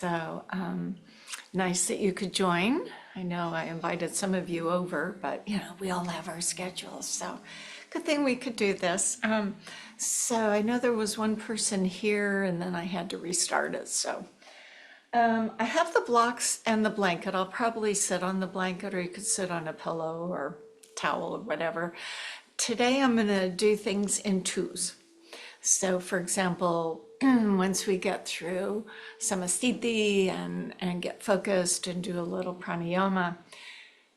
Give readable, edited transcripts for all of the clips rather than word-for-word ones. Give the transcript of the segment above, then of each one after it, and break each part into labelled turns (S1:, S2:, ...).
S1: So nice that you could join. I know I invited some of you over, but we all have our schedules. So good thing we could do this. So I know there was one person here and then I had to restart it. So I have the blocks and the blanket. I'll probably sit on the blanket or you could sit on a pillow or towel or whatever. Today I'm going to do things in twos. So for example, once we get through samastiti and get focused and do a little pranayama,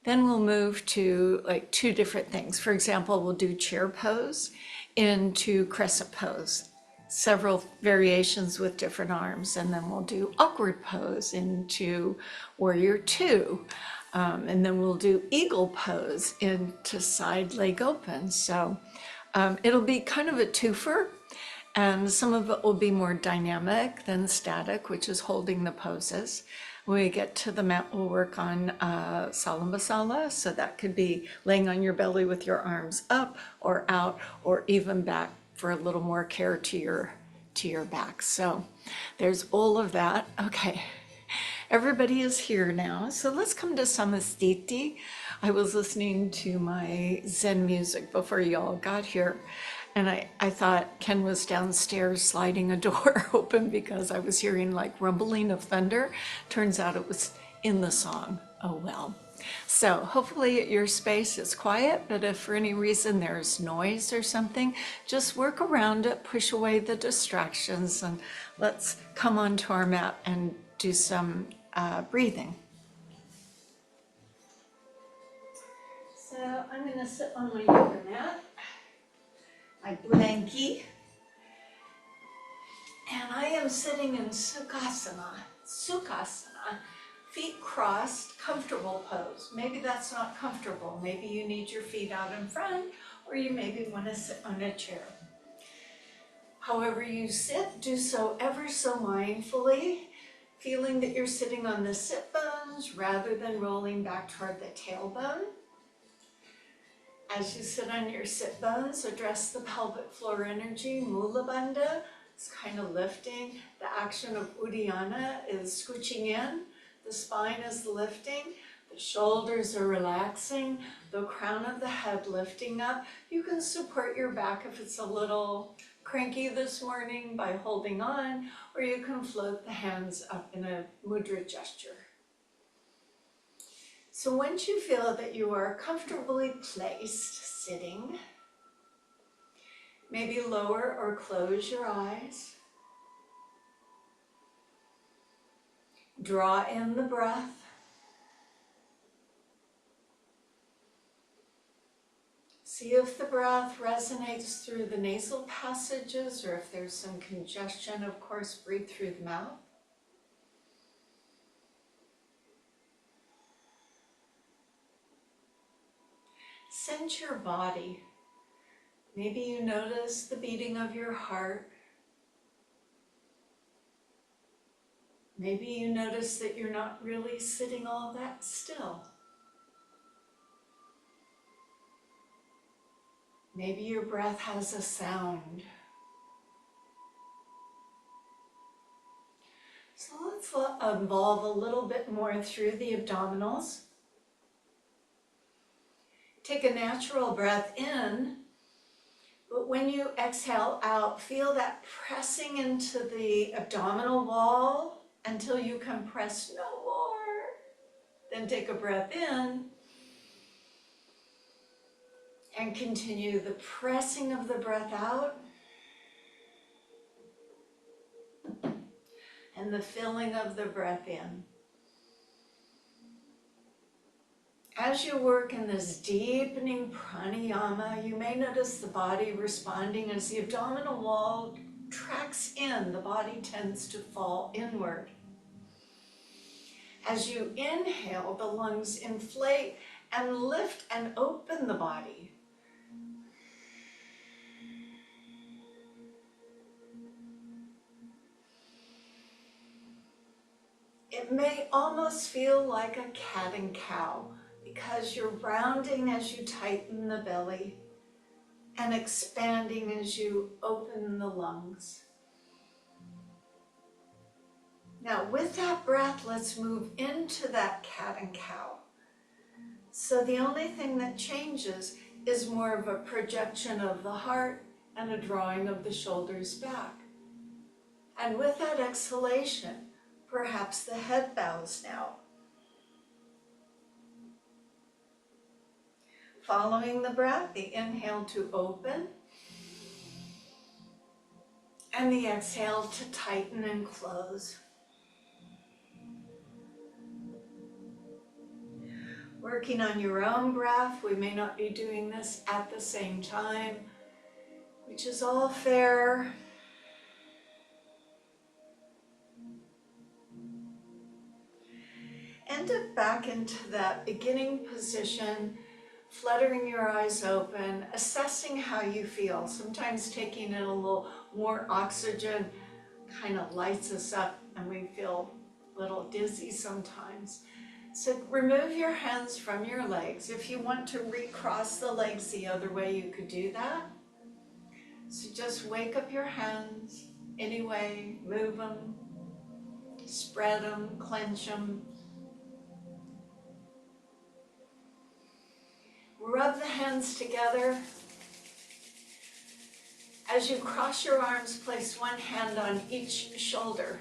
S1: then we'll move to like two different things. For example, we'll do chair pose into crescent pose, several variations with different arms, and then we'll do awkward pose into warrior two. And then we'll do eagle pose into side leg open. So it'll be kind of a twofer, and some of it will be more dynamic than static, which is holding the poses. When we get to the mat, we'll work on Salambasala. So that could be laying on your belly with your arms up or out, or even back for a little more care to your back. So there's all of that. Okay. Everybody is here now, so let's come to Samastiti. I was listening to my Zen music before y'all got here, and I thought Ken was downstairs sliding a door open because I was hearing like rumbling of thunder. Turns out it was in the song. Oh well. So hopefully at your space it's quiet, but if for any reason there's noise or something, just work around it, push away the distractions, and let's come onto our mat and do some breathing. So I'm going to sit on my yoga mat, my blankie, and I am sitting in Sukhasana. Sukhasana, feet crossed, comfortable pose. Maybe that's not comfortable. Maybe you need your feet out in front, or you maybe want to sit on a chair. However you sit, do so ever so mindfully, feeling that you're sitting on the sit bones rather than rolling back toward the tailbone. As you sit on your sit bones, address the pelvic floor energy. Mula Bandha is kind of lifting. The action of Uddiyana is scooching in. The spine is lifting. The shoulders are relaxing. The crown of the head lifting up. You can support your back if it's a little cranky this morning by holding on, or you can float the hands up in a mudra gesture. So once you feel that you are comfortably placed sitting, maybe lower or close your eyes. Draw in the breath. See if the breath resonates through the nasal passages, or if there's some congestion, of course, breathe through the mouth. Sense your body. Maybe you notice the beating of your heart. Maybe you notice that you're not really sitting all that still. Maybe your breath has a sound. So let's evolve a little bit more through the abdominals. Take a natural breath in, but when you exhale out, feel that pressing into the abdominal wall until you compress no more. Then take a breath in and continue the pressing of the breath out and the filling of the breath in. As you work in this deepening pranayama, you may notice the body responding as the abdominal wall tracks in, the body tends to fall inward. As you inhale, the lungs inflate and lift and open the body. It may almost feel like a cat and cow because you're rounding as you tighten the belly and expanding as you open the lungs. Now with that breath, let's move into that cat and cow. So the only thing that changes is more of a projection of the heart and a drawing of the shoulders back. And with that exhalation, perhaps the head bows now. Following the breath, the inhale to open, and the exhale to tighten and close. Working on your own breath, we may not be doing this at the same time, which is all fair. End it back into that beginning position, fluttering your eyes open, assessing how you feel. Sometimes taking in a little more oxygen kind of lights us up and we feel a little dizzy sometimes. So remove your hands from your legs. If you want to recross the legs the other way, you could do that. So just wake up your hands anyway, move them, spread them, clench them. Rub the hands together. As you cross your arms, place one hand on each shoulder.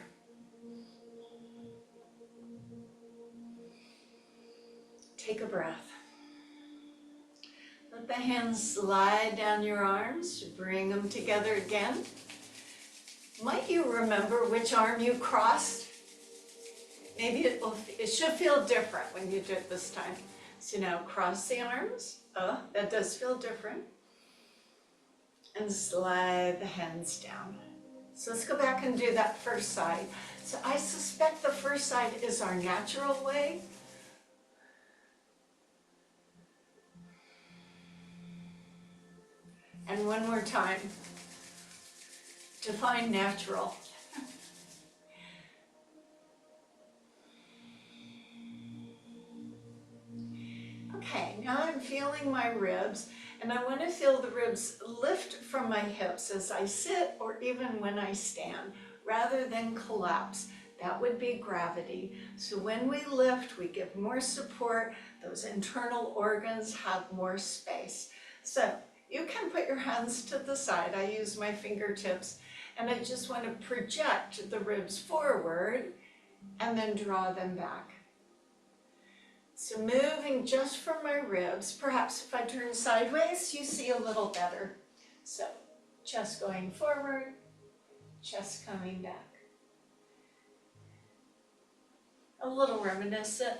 S1: Take a breath. Let the hands slide down your arms. Bring them together again. Might you remember which arm you crossed? Maybe it should feel different when you do it this time. So now cross the arms. Oh, that does feel different. And slide the hands down. So let's go back and do that first side. So I suspect the first side is our natural way. And one more time. Define natural. Okay, now I'm feeling my ribs, and I want to feel the ribs lift from my hips as I sit or even when I stand, rather than collapse. That would be gravity. So when we lift, we give more support. Those internal organs have more space. So you can put your hands to the side. I use my fingertips, and I just want to project the ribs forward and then draw them back. So moving just from my ribs, perhaps if I turn sideways, you see a little better. So chest going forward, chest coming back. A little reminiscent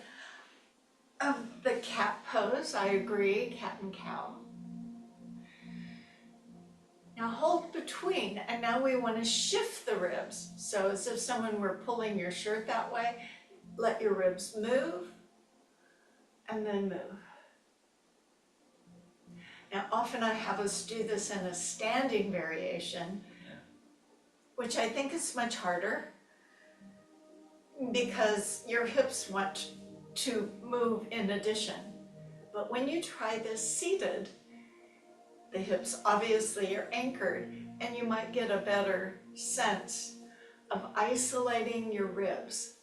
S1: of the cat pose, I agree, cat and cow. Now hold between, and now we want to shift the ribs. So as if someone were pulling your shirt that way, let your ribs move, and then move. Now often I have us do this in a standing variation, which I think is much harder because your hips want to move in addition. But when you try this seated, the hips obviously are anchored, and you might get a better sense of isolating your ribs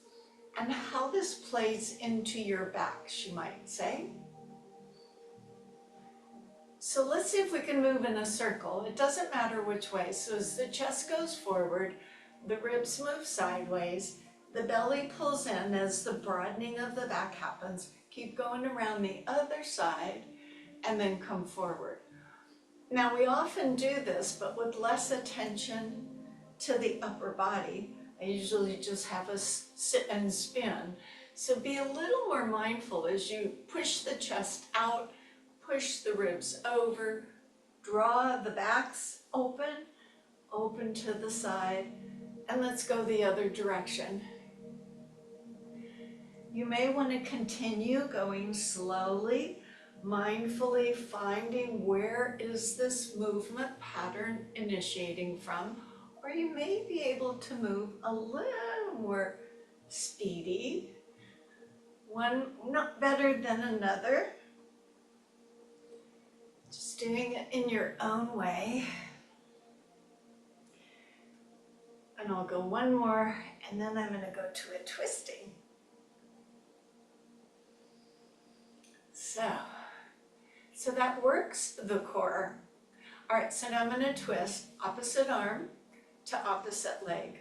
S1: and how this plays into your back, you might say. So let's see if we can move in a circle. It doesn't matter which way. So as the chest goes forward, the ribs move sideways, the belly pulls in as the broadening of the back happens. Keep going around the other side and then come forward. Now we often do this, but with less attention to the upper body. I usually just have us sit and spin. So be a little more mindful as you push the chest out, push the ribs over, draw the backs open, open to the side, and let's go the other direction. You may want to continue going slowly, mindfully finding where is this movement pattern initiating from, or you may be able to move a little more speedy, one not better than another, just doing it in your own way. And I'll go one more And then I'm going to go to a twisting. So that works the core. All right, so now I'm going to twist opposite arm to opposite leg.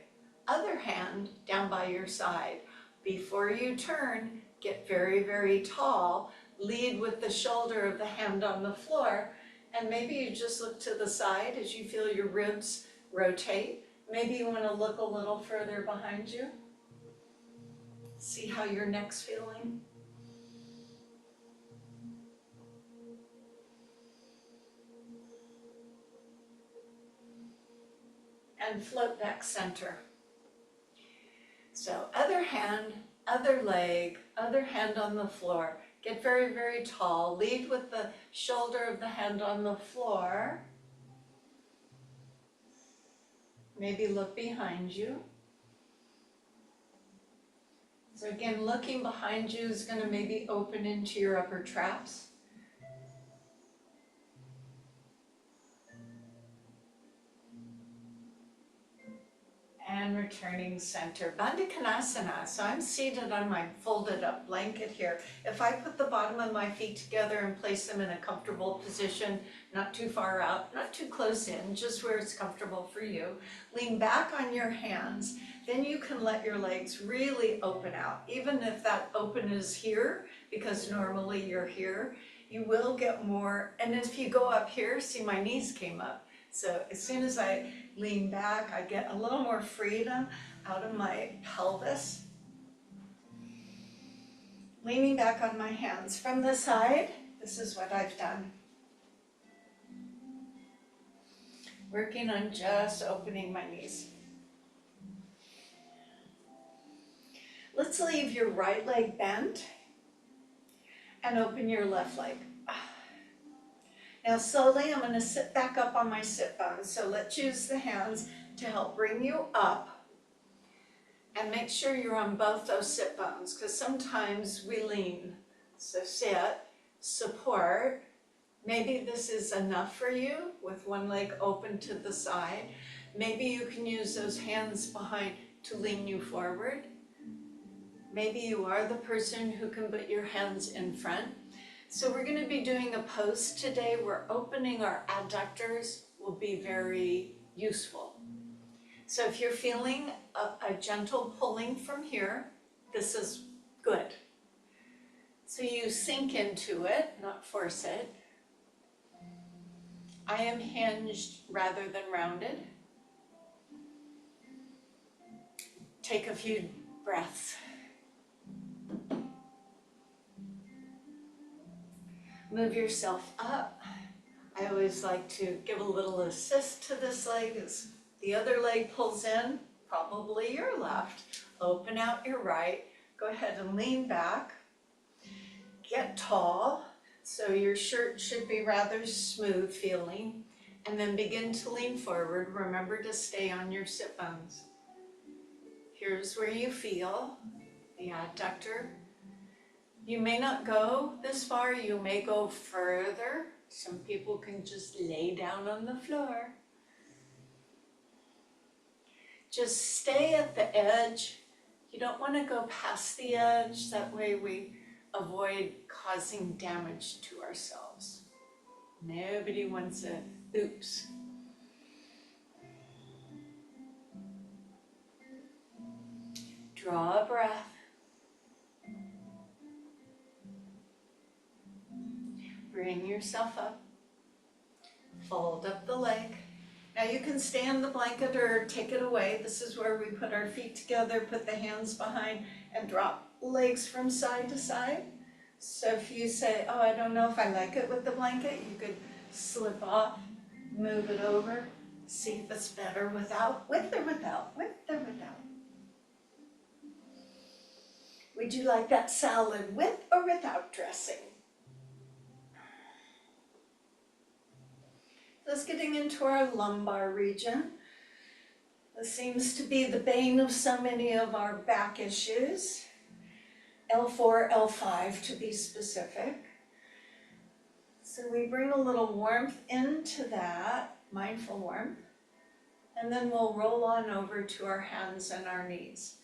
S1: Other hand down by your side. Before you turn, get very, very tall. Lead with the shoulder of the hand on the floor. And maybe you just look to the side as you feel your ribs rotate. Maybe you want to look a little further behind you. See how your neck's feeling. And float back center. So other hand, other leg, other hand on the floor. Get very, very tall. Lead with the shoulder of the hand on the floor. Maybe look behind you. So again, looking behind you is going to maybe open into your upper traps. And returning center, Bandha Konasana. So I'm seated on my folded up blanket here. If I put the bottom of my feet together and place them in a comfortable position, not too far out, not too close in, just where it's comfortable for you, lean back on your hands, then you can let your legs really open out. Even if that open is here, because normally you're here, you will get more. And if you go up here, see my knees came up. So as soon as I lean back, I get a little more freedom out of my pelvis. Leaning back on my hands from the side, this is what I've done. Working on just opening my knees. Let's leave your right leg bent and open your left leg. Now slowly I'm going to sit back up on my sit bones. So let's use the hands to help bring you up. And make sure you're on both those sit bones, because sometimes we lean. So sit, support. Maybe this is enough for you with one leg open to the side. Maybe you can use those hands behind to lean you forward. Maybe you are the person who can put your hands in front. So we're going to be doing a pose today where opening our adductors will be very useful. So if you're feeling a gentle pulling from here, this is good. So you sink into it, not force it. I am hinged rather than rounded. Take a few breaths. Move yourself up. I always like to give a little assist to this leg as the other leg pulls in, probably your left. Open out your right. Go ahead and lean back. Get tall. So your shirt should be rather smooth feeling. And then begin to lean forward. Remember to stay on your sit bones. Here's where you feel the adductor. You may not go this far, you may go further. Some people can just lay down on the floor. Just stay at the edge. You don't want to go past the edge. That way we avoid causing damage to ourselves. Nobody wants a oops. Draw a breath. Bring yourself up. Fold up the leg. Now you can stand the blanket or take it away. This is where we put our feet together, put the hands behind, and drop legs from side to side. So if you say, oh, I don't know if I like it with the blanket, you could slip off, move it over, see if it's better without, with or without, with or without. Would you like that salad with or without dressing? That's getting into our lumbar region. This seems to be the bane of so many of our back issues. L4, L5 to be specific. So we bring a little warmth into that, mindful warmth, and then we'll roll on over to our hands and our knees.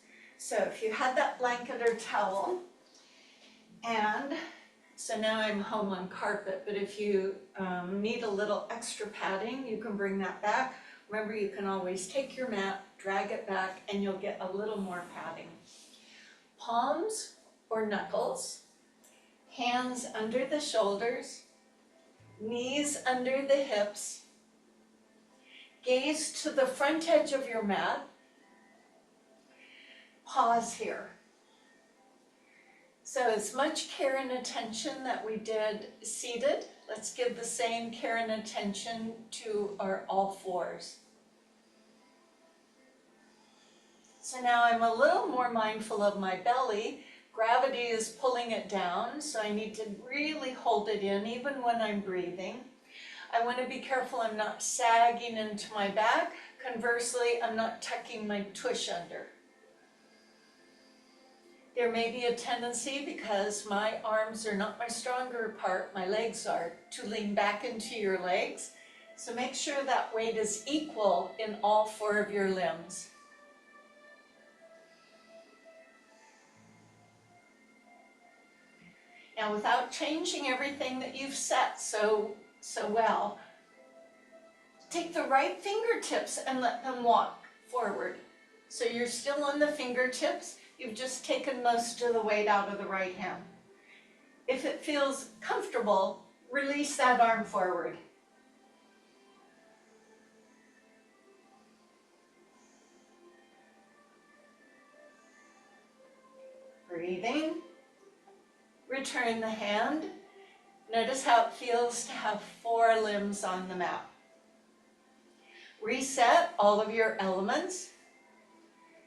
S1: So if you had that blanket or towel, and so now I'm home on carpet, but if you need a little extra padding, you can bring that back. Remember, you can always take your mat, drag it back, and you'll get a little more padding. Palms or knuckles, hands under the shoulders, knees under the hips, gaze to the front edge of your mat, pause here. So as much care and attention that we did seated, let's give the same care and attention to our all fours. So now I'm a little more mindful of my belly. Gravity is pulling it down, so I need to really hold it in even when I'm breathing. I want to be careful I'm not sagging into my back. Conversely, I'm not tucking my tush under. There may be a tendency, because my arms are not my stronger part, my legs are, to lean back into your legs. So make sure that weight is equal in all four of your limbs. Now, without changing everything that you've set so well, take the right fingertips and let them walk forward. So you're still on the fingertips. You've just taken most of the weight out of the right hand. If it feels comfortable, release that arm forward. Breathing. Return the hand. Notice how it feels to have four limbs on the mat. Reset all of your elements.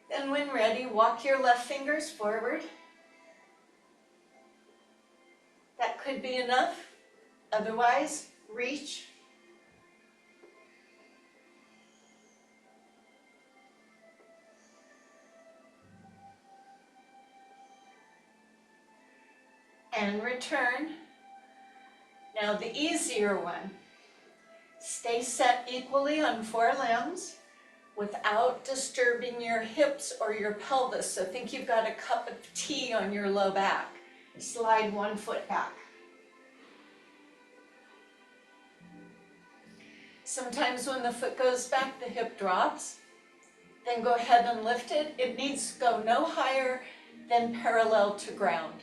S1: Then when ready, walk your left fingers forward. That could be enough. Otherwise, reach. And return. Now the easier one. Stay set equally on four limbs without disturbing your hips or your pelvis. So think you've got a cup of tea on your low back. Slide one foot back. Sometimes when the foot goes back, the hip drops. Then go ahead and lift it. It needs to go no higher than parallel to ground.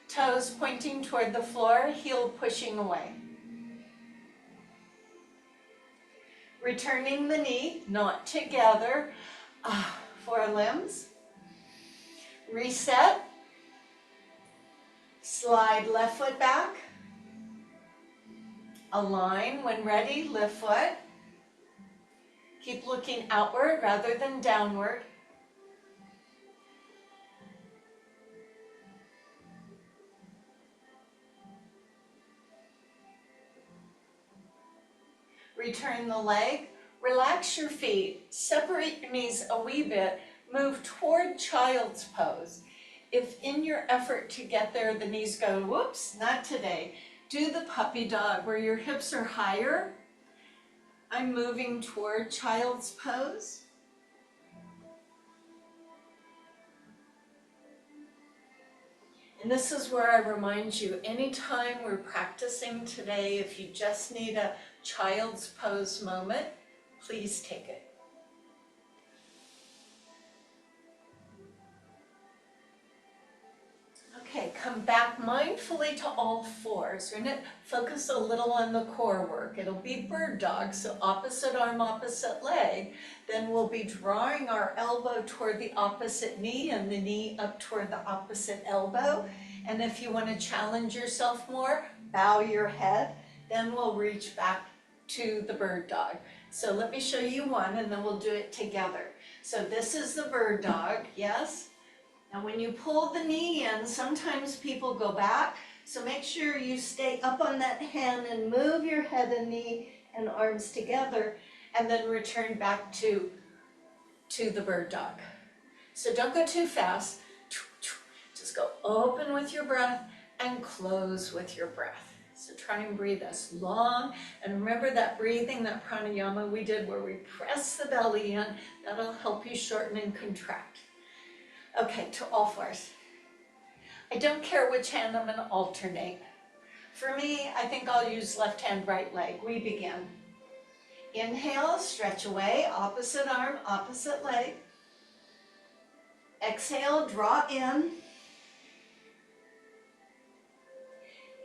S1: Toes pointing toward the floor, heel pushing away. Returning the knee, not together. Four limbs. Reset. Slide left foot back. Align. When ready, lift foot. Keep looking outward rather than downward. Return the leg. Relax your feet. Separate your knees a wee bit. Move toward child's pose. If in your effort to get there, the knees go, whoops, not today. Do the puppy dog where your hips are higher. I'm moving toward child's pose. And this is where I remind you, anytime we're practicing today, if you just need a child's pose moment, please take it. Okay, come back mindfully to all fours. We're going to focus a little on the core work. It'll be bird dog, so opposite arm, opposite leg. Then we'll be drawing our elbow toward the opposite knee and the knee up toward the opposite elbow. And if you want to challenge yourself more, bow your head. Then we'll reach back to the bird dog. So let me show you one and then we'll do it together. So this is the bird dog, yes? Now when you pull the knee in, sometimes people go back, so make sure you stay up on that hand and move your head and knee and arms together, and then return back to the bird dog. So don't go too fast, just go open with your breath and close with your breath. So try and breathe as long. And remember that breathing, that pranayama we did where we press the belly in, that'll help you shorten and contract. Okay, to all fours. I don't care which hand I'm gonna alternate. For me, I think I'll use left hand, right leg. We begin. Inhale, stretch away, opposite arm, opposite leg. Exhale, draw in.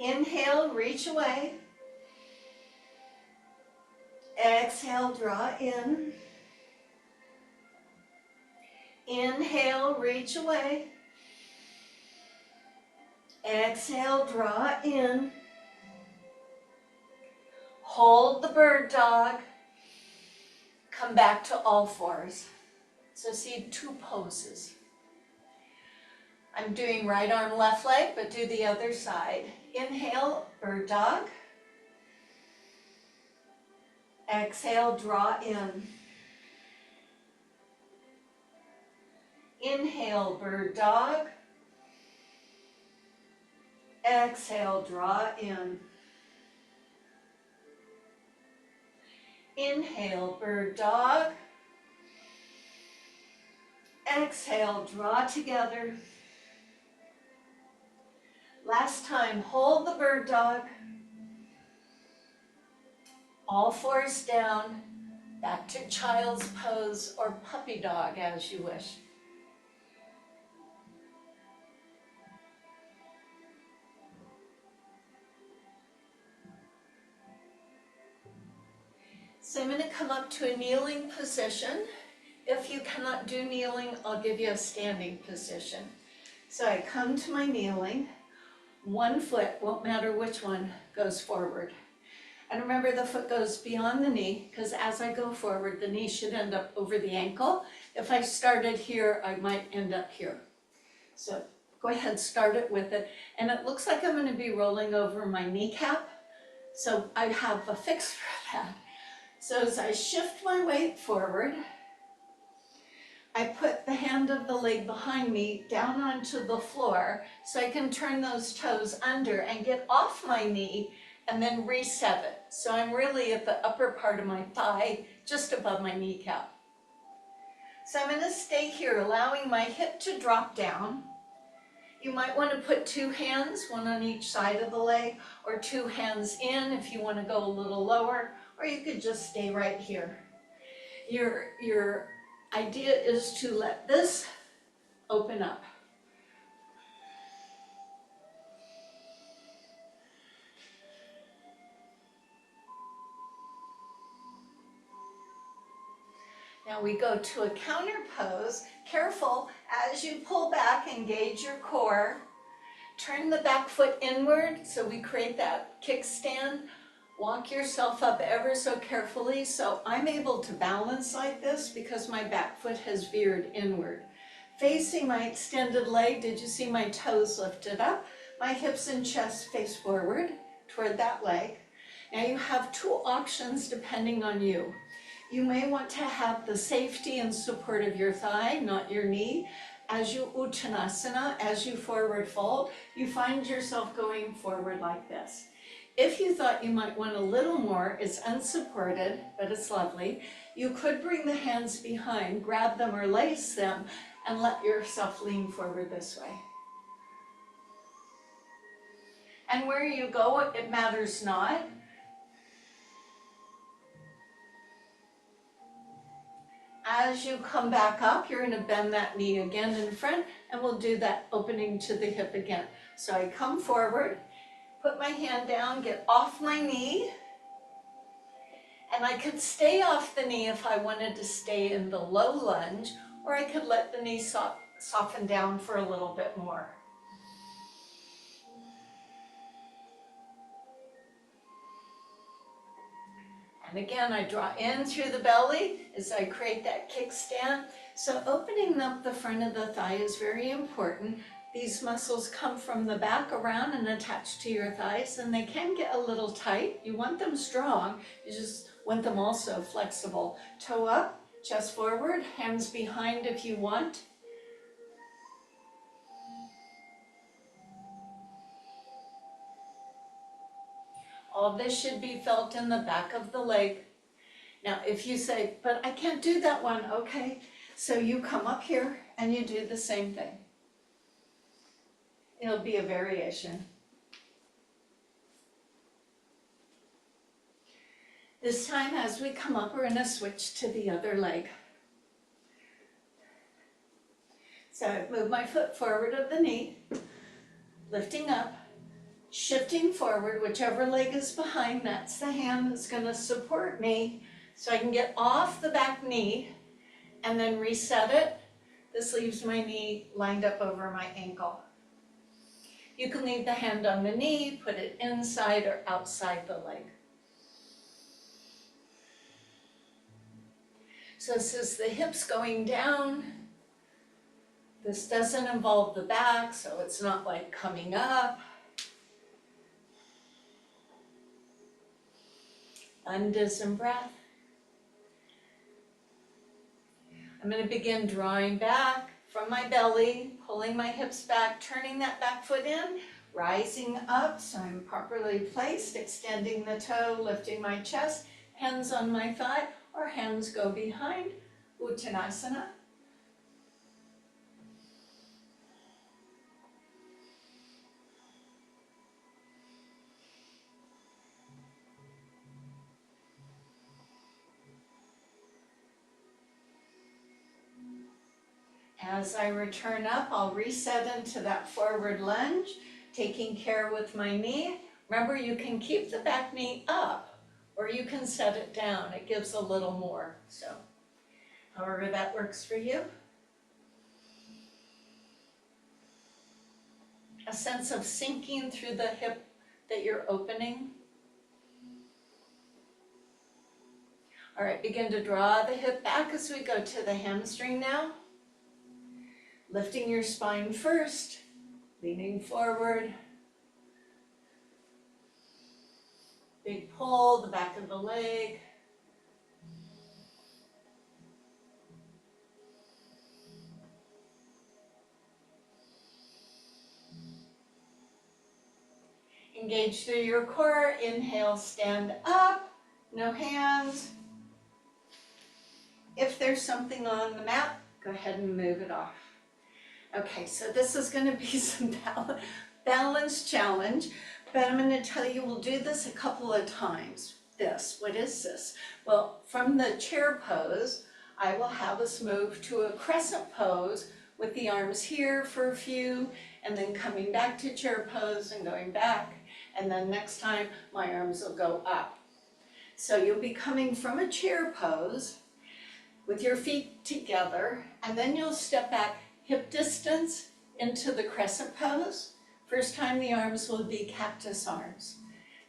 S1: Inhale, reach away. Exhale, draw in. Inhale, reach away. Exhale, draw in. Hold the bird dog. Come back to all fours. So see 2 poses. I'm doing right arm, left leg, but do the other side. Inhale, bird dog. Exhale, draw in. Inhale, bird dog. Exhale, draw in. Inhale, bird dog. Exhale, draw together. Last time, hold the bird dog. All fours down, back to child's pose or puppy dog as you wish. So I'm going to come up to a kneeling position. If you cannot do kneeling, I'll give you a standing position. So I come to my kneeling. One foot, won't matter which one, goes forward. And remember, the foot goes beyond the knee, because as I go forward, the knee should end up over the ankle. If I started here, I might end up here. So go ahead, start it with it. And it looks like I'm going to be rolling over my kneecap. So I have a fix for that. So as I shift my weight forward, I put the hand of the leg behind me down onto the floor so I can turn those toes under and get off my knee and then reset it. So I'm really at the upper part of my thigh, just above my kneecap. So I'm going to stay here, allowing my hip to drop down. You might want to put 2 hands, one on each side of the leg, or 2 hands in if you want to go a little lower, or you could just stay right here. Your idea is to let this open up. Now we go to a counter pose. Careful, as you pull back, engage your core. Turn the back foot inward so we create that kickstand. Walk yourself up ever so carefully so I'm able to balance like this because my back foot has veered inward. Facing my extended leg, did you see my toes lifted up? My hips and chest face forward toward that leg. Now you have 2 options depending on you. You may want to have the safety and support of your thigh, not your knee. As you Uttanasana, as you forward fold, you find yourself going forward like this. If you thought you might want a little more, it's unsupported, but it's lovely. You could bring the hands behind, grab them or lace them, and let yourself lean forward this way. And where you go, it matters not. As you come back up, you're going to bend that knee again in front, and we'll do that opening to the hip again. So I come forward, put my hand down, get off my knee, and I could stay off the knee if I wanted to stay in the low lunge, or I could let the knee soften down for a little bit more. And again, I draw in through the belly as I create that kickstand. So opening up the front of the thigh is very important. These muscles come from the back around and attach to your thighs, and they can get a little tight. You want them strong, you just want them also flexible. Toe up, chest forward, hands behind if you want. All this should be felt in the back of the leg. Now, if you say, but I can't do that one, okay. So you come up here and you do the same thing. It'll be a variation. This time, as we come up, we're gonna switch to the other leg. So I move my foot forward of the knee, lifting up, shifting forward, whichever leg is behind, that's the hand that's gonna support me, so I can get off the back knee and then reset it. This leaves my knee lined up over my ankle. You can leave the hand on the knee, put it inside or outside the leg. So this is the hips going down. This doesn't involve the back, so it's not like coming up. Undistant breath. I'm going to begin drawing back from my belly, pulling my hips back, turning that back foot in, rising up so I'm properly placed, extending the toe, lifting my chest, hands on my thigh, or hands go behind, Uttanasana. As I return up, I'll reset into that forward lunge, taking care with my knee. Remember, you can keep the back knee up, or you can set it down. It gives a little more, so however that works for you. A sense of sinking through the hip that you're opening. All right, begin to draw the hip back as we go to the hamstring now. Lifting your spine first, leaning forward. Big pull, the back of the leg. Engage through your core. Inhale, stand up. No hands. If there's something on the mat, go ahead and move it off. Okay, so this is going to be some balance challenge, but I'm going to tell you we'll do this a couple of times. What is this? Well, from the chair pose, I will have us move to a crescent pose with the arms here for a few, and then coming back to chair pose and going back, and then next time my arms will go up. So you'll be coming from a chair pose with your feet together, and then you'll step back hip distance into the crescent pose. First time the arms will be cactus arms.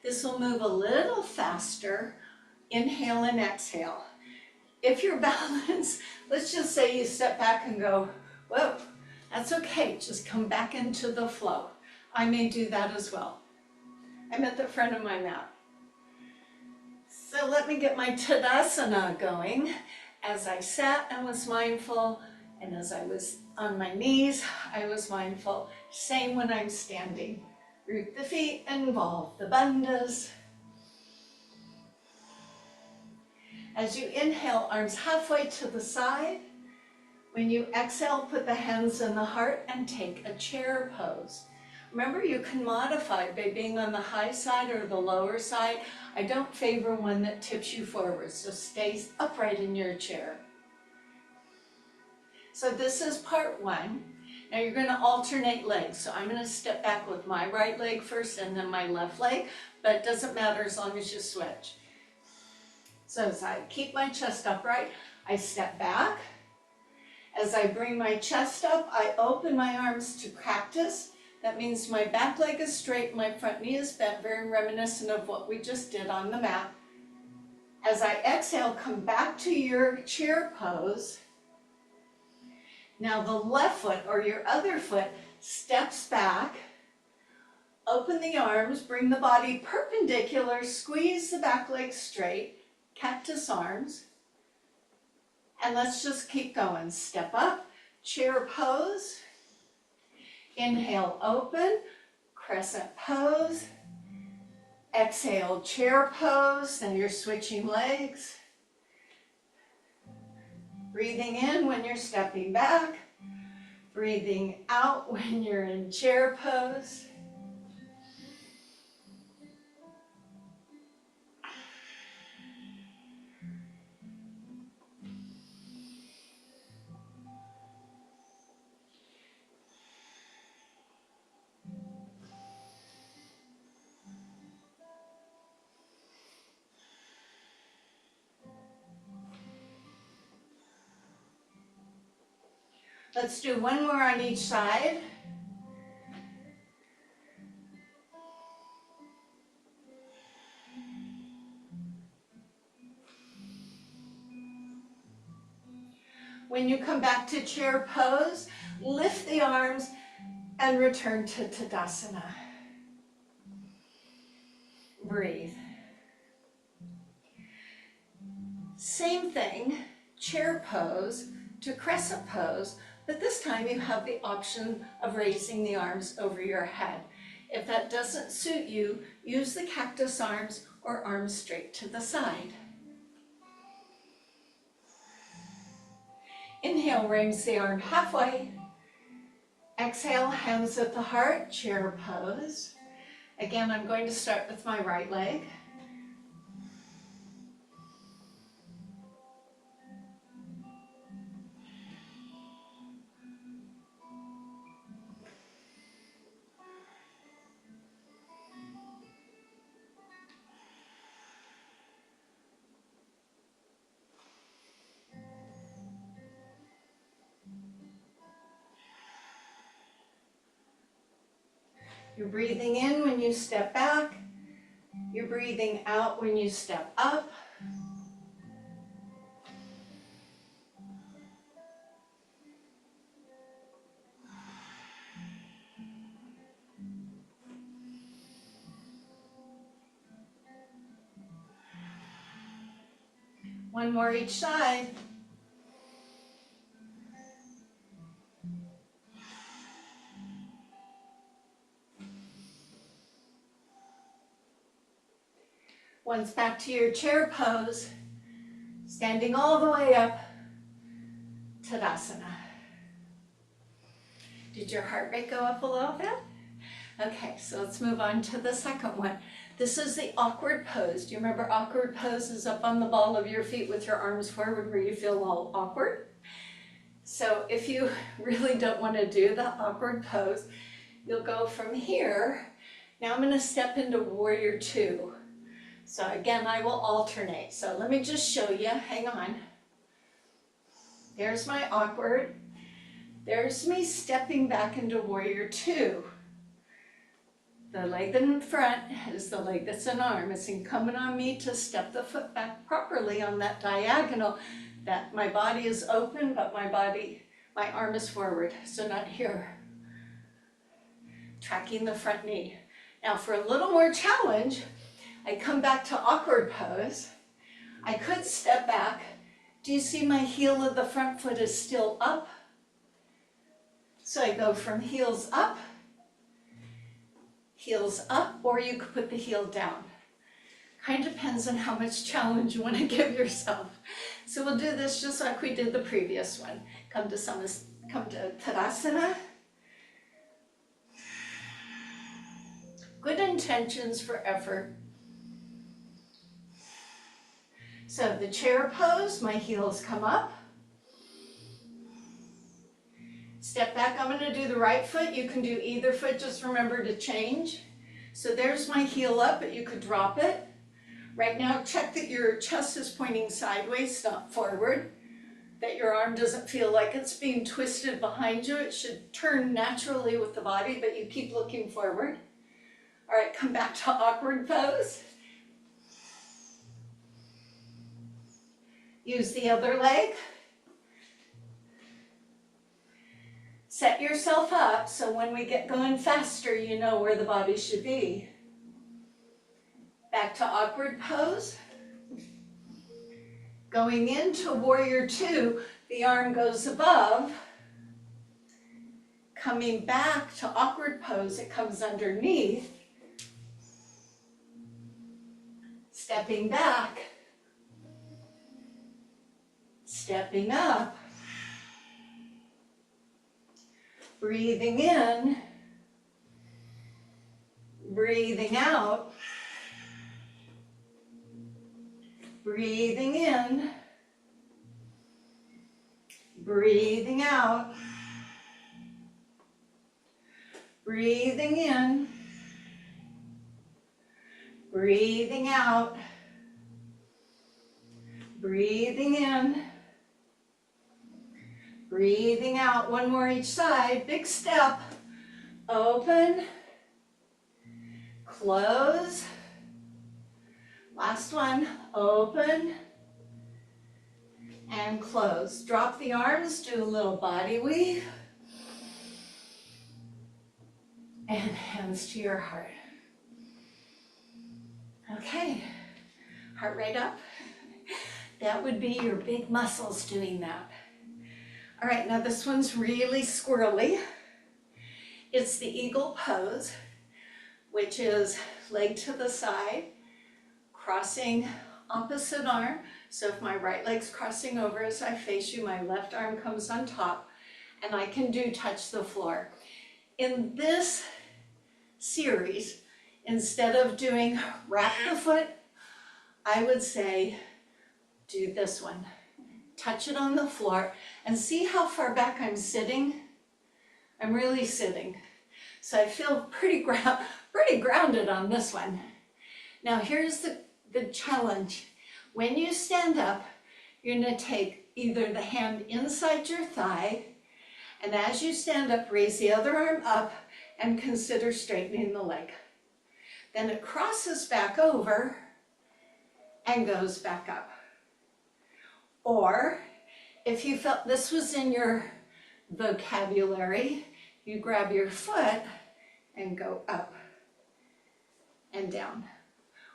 S1: This will move a little faster. Inhale and exhale. If you're balanced, let's just say you step back and go, whoa, that's okay. Just come back into the flow. I may do that as well. I'm at the front of my mat. So let me get my Tadasana going. As I sat and was mindful, and as I was on my knees, I was mindful. Same when I'm standing. Root the feet, involve the bandhas. As you inhale, arms halfway to the side. When you exhale, put the hands in the heart and take a chair pose. Remember, you can modify by being on the high side or the lower side. I don't favor one that tips you forward, so stay upright in your chair. So this is part one. Now you're going to alternate legs. So I'm going to step back with my right leg first and then my left leg, but it doesn't matter as long as you switch. So as I keep my chest upright, I step back. As I bring my chest up, I open my arms to cactus. That means my back leg is straight, my front knee is bent, very reminiscent of what we just did on the mat. As I exhale, come back to your chair pose. Now the left foot or your other foot steps back. Open the arms, bring the body perpendicular, squeeze the back leg straight, cactus arms. And let's just keep going. Step up, chair pose. Inhale, open, crescent pose. Exhale, chair pose. Now you're switching legs. Breathing in when you're stepping back. Breathing out when you're in chair pose. Let's do one more on each side. When you come back to chair pose, lift the arms and return to Tadasana. Breathe. Same thing, chair pose to crescent pose, but this time you have the option of raising the arms over your head. If that doesn't suit you, use the cactus arms or arms straight to the side. Inhale, raise the arm halfway. Exhale, hands at the heart, chair pose. Again, I'm going to start with my right leg. You're breathing in when you step back. You're breathing out when you step up. One more each side. Once back to your chair pose, standing all the way up, Tadasana. Did your heart rate go up a little bit? Okay, so let's move on to the second one. This is the awkward pose. Do you remember awkward pose is up on the ball of your feet with your arms forward where you feel all awkward? So if you really don't want to do the awkward pose, you'll go from here. Now I'm going to step into warrior two. So again, I will alternate. So let me just show you, hang on. There's my awkward. There's me stepping back into warrior two. The leg in front is the leg that's an arm. It's incumbent on me to step the foot back properly on that diagonal, that my body is open, but my arm is forward, so not here. Tracking the front knee. Now for a little more challenge, I come back to awkward pose. I could step back. Do you see my heel of the front foot is still up? So I go from heels up, or you could put the heel down. Kind of depends on how much challenge you want to give yourself. So we'll do this just like we did the previous one. Come to Tadasana. Good intentions for effort. So the chair pose, my heels come up. Step back, I'm going to do the right foot. You can do either foot, just remember to change. So there's my heel up, but you could drop it. Right now, check that your chest is pointing sideways, not forward. That your arm doesn't feel like it's being twisted behind you. It should turn naturally with the body, but you keep looking forward. All right, come back to awkward pose. Use the other leg. Set yourself up so when we get going faster, you know where the body should be. Back to awkward pose. Going into warrior two, the arm goes above. Coming back to awkward pose, it comes underneath. stepping back, stepping up, breathing in, breathing out, breathing in, breathing out, breathing in, breathing out, breathing in, breathing out. One more each side. Big step. Open, close. Last one. Open and close. Drop the arms, do a little body weave. And hands to your heart. Okay, heart rate up. That would be your big muscles doing that. All right, now this one's really squirrely. It's the eagle pose, which is leg to the side, crossing opposite arm. So if my right leg's crossing over as I face you, my left arm comes on top, and I can do touch the floor. In this series, instead of doing wrap the foot, I would say do this one. Touch it on the floor and see how far back I'm sitting. I'm really sitting. So I feel pretty grounded on this one. Now here's the challenge. When you stand up, you're going to take either the hand inside your thigh, and as you stand up, raise the other arm up and consider straightening the leg. Then it crosses back over and goes back up. Or if you felt this was in your vocabulary, you grab your foot and go up and down.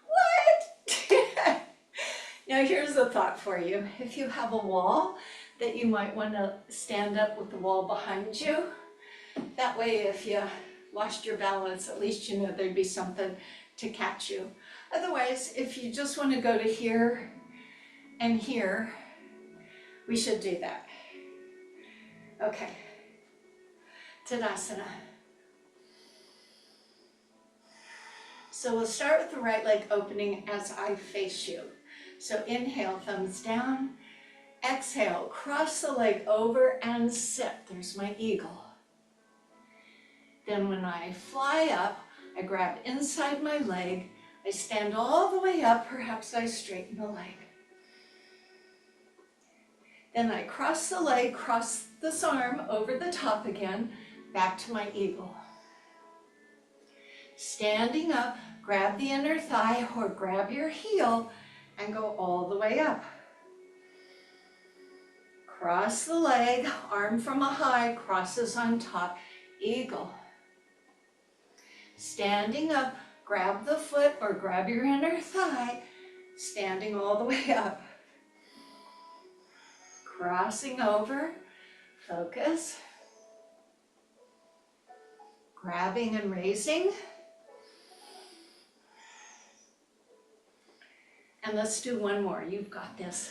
S1: What? Now here's a thought for you. If you have a wall that you might want to stand up with the wall behind you, that way if you lost your balance, at least you know there'd be something to catch you. Otherwise, if you just want to go to here and here, we should do that. Okay, Tadasana. So we'll start with the right leg opening as I face you. So inhale, thumbs down. Exhale, cross the leg over and sit. There's my eagle. Then when I fly up, I grab inside my leg. I stand all the way up, perhaps I straighten the leg. Then I cross the leg, cross this arm over the top again, back to my eagle. Standing up, grab the inner thigh or grab your heel and go all the way up. Cross the leg, arm from a high, crosses on top, eagle. Standing up, grab the foot or grab your inner thigh, standing all the way up. Crossing over, focus. Grabbing and raising. And let's do one more. You've got this.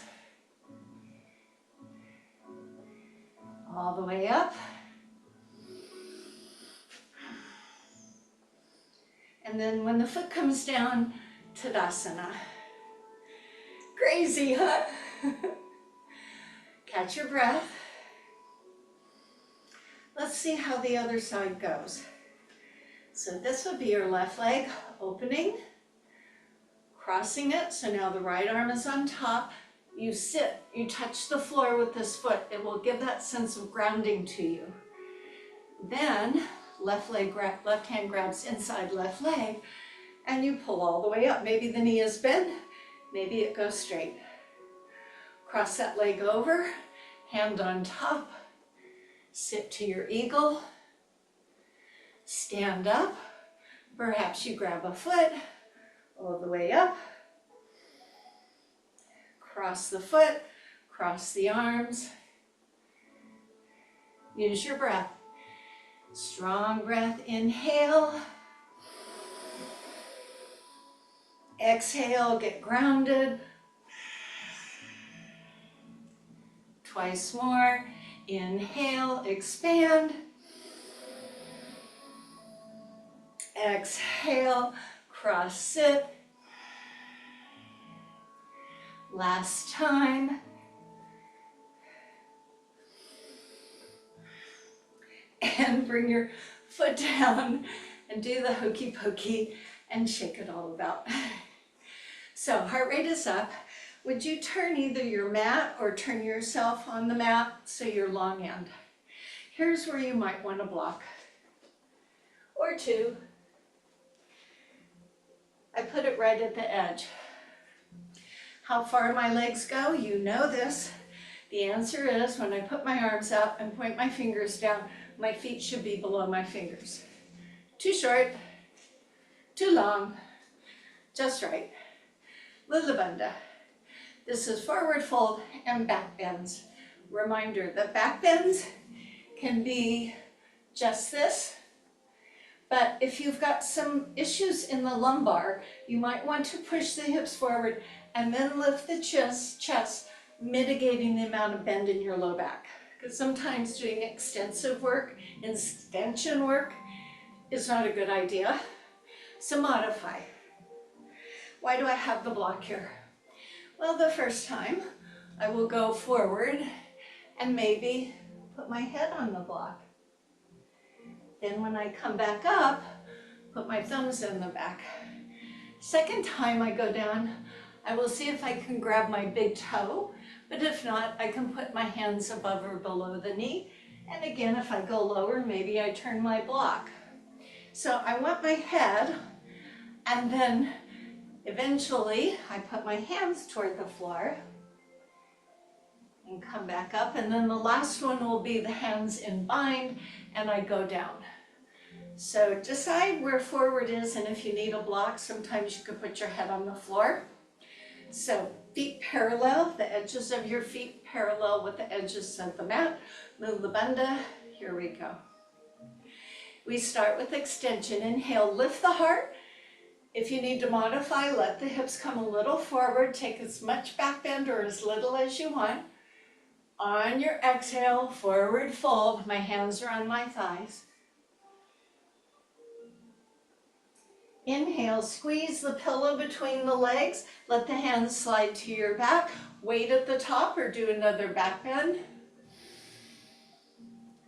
S1: All the way up. And then when the foot comes down, Tadasana. Crazy, huh? Catch your breath. Let's see how the other side goes. So this would be your left leg opening, crossing it. So now the right arm is on top. You sit, you touch the floor with this foot. It will give that sense of grounding to you. Then left hand grabs inside left leg and you pull all the way up. Maybe the knee is bent, maybe it goes straight. Cross that leg over, hand on top, sit to your eagle, stand up, perhaps you grab a foot all the way up, cross the foot, cross the arms, use your breath. Strong breath, inhale, Exhale, get grounded. Twice more. Inhale, expand. Exhale, cross sit. Last time. And bring your foot down and do the hokey pokey and shake it all about. So heart rate is up. Would you turn either your mat or turn yourself on the mat so you're long end? Here's where you might want to block. Or two. I put it right at the edge. How far my legs go, you know this. The answer is when I put my arms out and point my fingers down, my feet should be below my fingers. Too short, too long, just right. Lula Bandha. This is forward fold and back bends. Reminder that back bends can be just this, but if you've got some issues in the lumbar, you might want to push the hips forward and then lift the chest, mitigating the amount of bend in your low back. Because sometimes doing extensive work, extension work, is not a good idea. So modify. Why do I have the block here? Well, the first time I will go forward and maybe put my head on the block. Then when I come back up, put my thumbs in the back. Second time I go down, I will see if I can grab my big toe, but if not, I can put my hands above or below the knee. And again, if I go lower, maybe I turn my block. So I want my head, and then eventually I put my hands toward the floor and come back up. And then the last one will be the hands in bind, and I go down. So decide where forward is, and if you need a block, sometimes you could put your head on the floor. So feet parallel, the edges of your feet parallel with the edges of the mat. Mula Bandha, here we go. We start with extension. Inhale, lift the heart. If you need to modify, let the hips come a little forward. Take as much back bend or as little as you want. On your exhale, forward fold. My hands are on my thighs. Inhale, squeeze the pillow between the legs. Let the hands slide to your back. Weight at the top or do another back bend.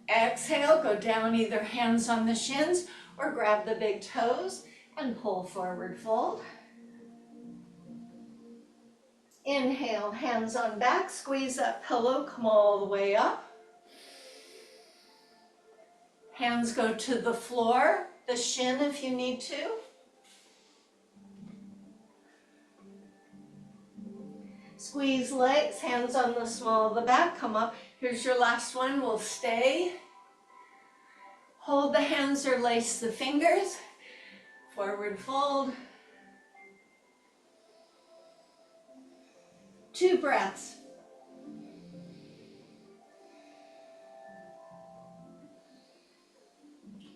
S1: Exhale, go down, either hands on the shins or grab the big toes and pull forward fold. Inhale, hands on back, squeeze that pillow, come all the way up. Hands go to the floor, the shin if you need to. Squeeze legs, hands on the small of the back, come up. Here's your last one, we'll stay. Hold the hands or lace the fingers. Forward fold. 2 breaths.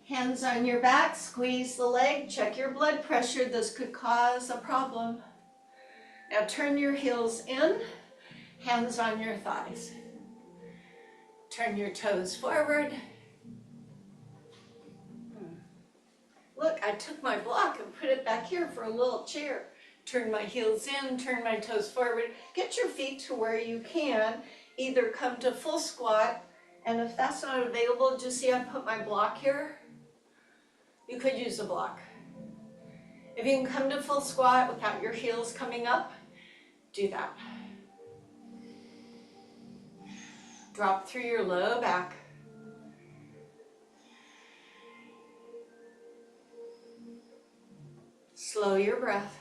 S1: Hands on your back, squeeze the leg, check your blood pressure. This could cause a problem. Now turn your heels in, hands on your thighs. Turn your toes forward. Look, I took my block and put it back here for a little chair. Turn my heels in, turn my toes forward. Get your feet to where you can. Either come to full squat, and if that's not available, just see I put my block here. You could use a block. If you can come to full squat without your heels coming up, do that. Drop through your low back. Slow your breath.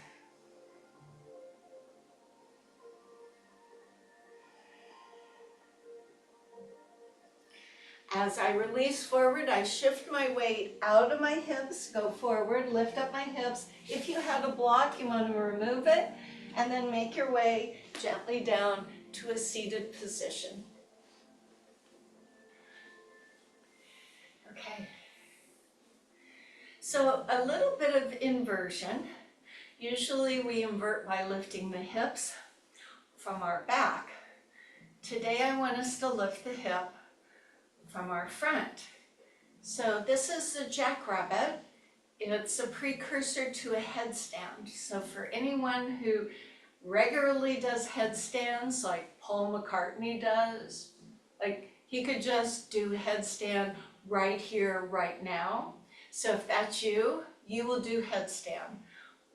S1: As I release forward, I shift my weight out of my hips, go forward, lift up my hips. If you had a block, you want to remove it, and then make your way gently down to a seated position. Okay. So a little bit of inversion. Usually we invert by lifting the hips from our back. Today I want us to lift the hip from our front. So this is the jackrabbit. It's a precursor to a headstand. So for anyone who regularly does headstands like Paul McCartney does, like he could just do headstand right here, right now. So if that's you, you will do headstand.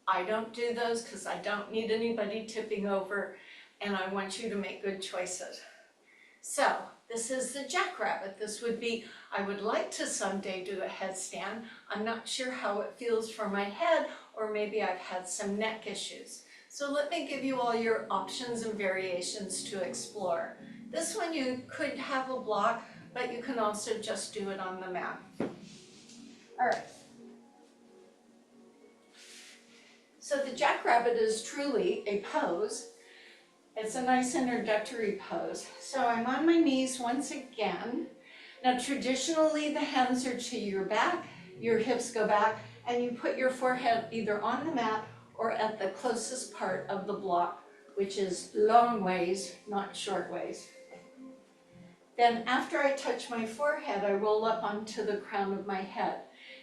S1: I don't do those because I don't need anybody tipping over, and I want you to make good choices. So this is the jackrabbit. This would be, I would like to someday do a headstand. I'm not sure how it feels for my head, or maybe I've had some neck issues. So let me give you all your options and variations to explore. This one you could have a block, but you can also just do it on the mat. All right. So the jackrabbit is truly a pose. It's a nice introductory pose. So I'm on my knees once again. Now traditionally the hands are to your back, your hips go back, and you put your forehead either on the mat or at the closest part of the block, which is long ways, not short ways. Then after I touch my forehead, I roll up onto the crown of my head.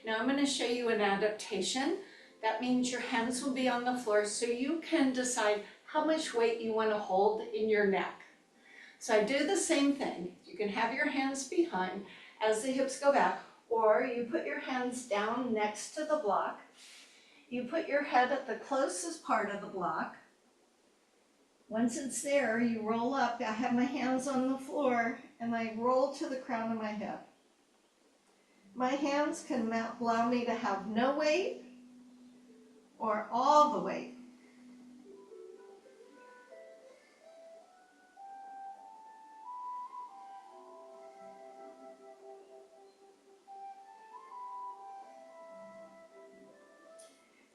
S1: Now I'm going to show you an adaptation. That means your hands will be on the floor so you can decide how much weight you want to hold in your neck. So I do the same thing. You can have your hands behind as the hips go back, or you put your hands down next to the block. You put your head at the closest part of the block. Once it's there, you roll up. I have my hands on the floor and I roll to the crown of my head. My hands can allow me to have no weight or all the weight.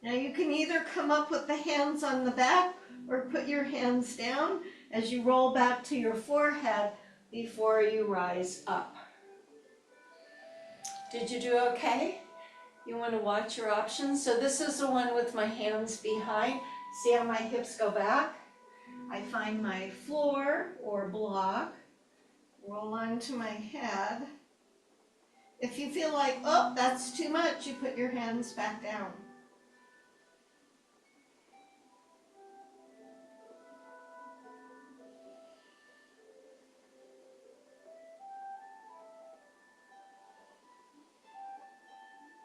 S1: Now you can either come up with the hands on the back or put your hands down as you roll back to your forehead before you rise up. Did you do okay? You want to watch your options. So this is the one with my hands behind. See how my hips go back? I find my floor or block, roll onto my head. If you feel like, oh, that's too much, you put your hands back down.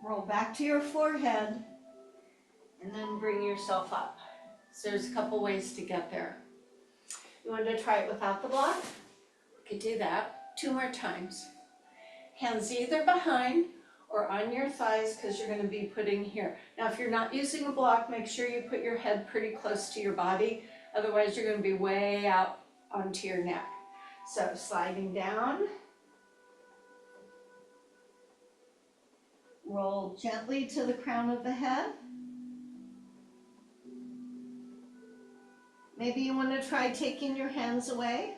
S1: Roll back to your forehead and then bring yourself up. So there's a couple ways to get there. You want to try it without the block? You could do that 2 more times. Hands either behind or on your thighs because you're going to be putting here. Now if you're not using a block, make sure you put your head pretty close to your body. Otherwise you're going to be way out onto your neck. So sliding down. Roll gently to the crown of the head. Maybe you want to try taking your hands away.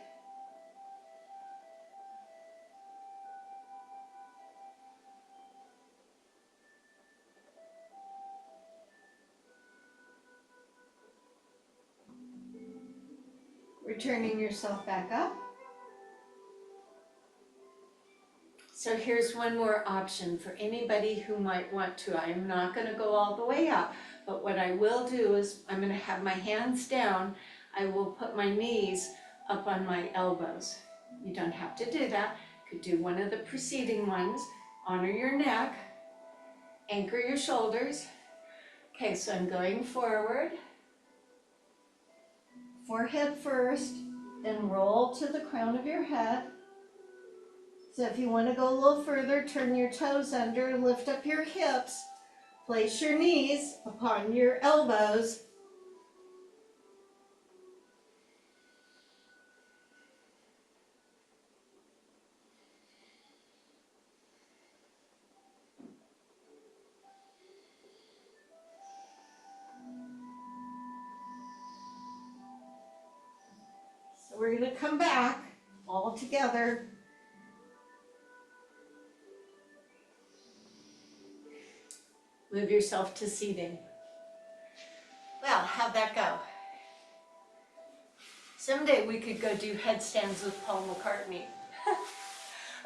S1: Returning yourself back up. So here's one more option for anybody who might want to. I am not going to go all the way out, but what I will do is I'm going to have my hands down. I will put my knees up on my elbows. You don't have to do that. You could do one of the preceding ones. Honor your neck. Anchor your shoulders. Okay, so I'm going forward. Forehead first, then roll to the crown of your head. So if you want to go a little further, turn your toes under, lift up your hips, place your knees upon your elbows. So we're going to come back all together. Move yourself to seating. that go? Someday we could go do headstands with Paul McCartney.